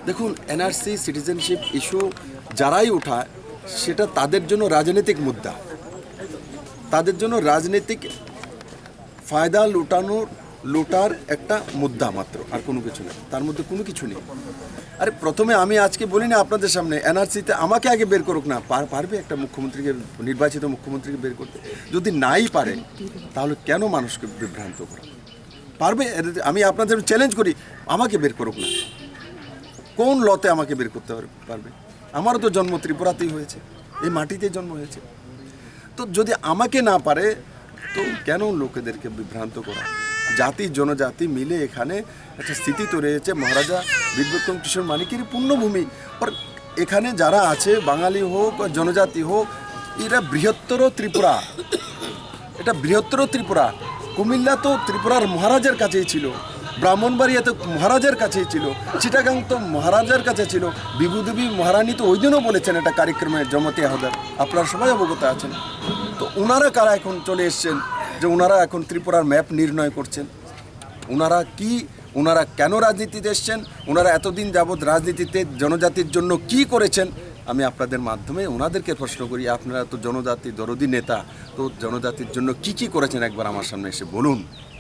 দেখুন, NRC citizenship issue যারাই ওঠায় সেটা তাদের জন্য রাজনৈতিক মুদ্রা, তাদের জন্য রাজনৈতিক ফায়দা লুটার একটা মুদ্রা মাত্র, আর কোনো কিছু নেই, তার মধ্যে কোনো কিছু নেই। আরে প্রথমে আমি আজকে বলি না আপনাদের সামনে, এনআরসিতে আমাকে আগে বের করুক না, পারবে একটা মুখ্যমন্ত্রীকে, নির্বাচিত মুখ্যমন্ত্রীকে বের করতে? যদি নাই পারে তাহলে কেন মানুষকে বিভ্রান্ত করা পারবে? আমি আপনাদের চ্যালেঞ্জ করি, আমাকে বের করুক না। কোন লতে আমাকে বের করতে পারবে? আমারও তো জন্ম ত্রিপুরাতেই হয়েছে, এই মাটিতেই জন্ম হয়েছে। তো যদি আমাকে না পারে তো কেন লোকেদেরকে বিভ্রান্ত করা? জাতি জনজাতি মিলে এখানে একটা স্থিতি তৈরি হয়েছে, মহারাজা বীরবিক্রম কিশোর মানিকের পূর্ণভূমি। আর এখানে যারা আছে, বাঙালি হোক জনজাতি হোক, এরা বৃহত্তর ত্রিপুরা, এটা বৃহত্তর ত্রিপুরা। কুমিল্লা তো ত্রিপুরার মহারাজের কাছেই ছিল, ব্রাহ্মণবাড়িয়া তো মহারাজের কাছেই ছিল, চিটাগাং তো মহারাজের কাছে ছিল। বিভূদেবী মহারানী তো ওই দিনও বলেছেন এটা কার্যক্রমে জমতে হাজার, আপনারা সবাই অবগত আছেন। তো ওনারা কারা এখন চলে এসছেন যে ওনারা এখন ত্রিপুরার ম্যাপ নির্ণয় করছেন? ওনারা কেন রাজনীতিতে এসছেন? ওনারা এতদিন যাবৎ রাজনীতিতে জনজাতির জন্য কি করেছেন? আমি আপনাদের মাধ্যমে ওনাদেরকে প্রশ্ন করি, আপনারা তো জনজাতি দরদি নেতা, তো জনজাতির জন্য কি করেছেন একবার আমার সামনে এসে বলুন।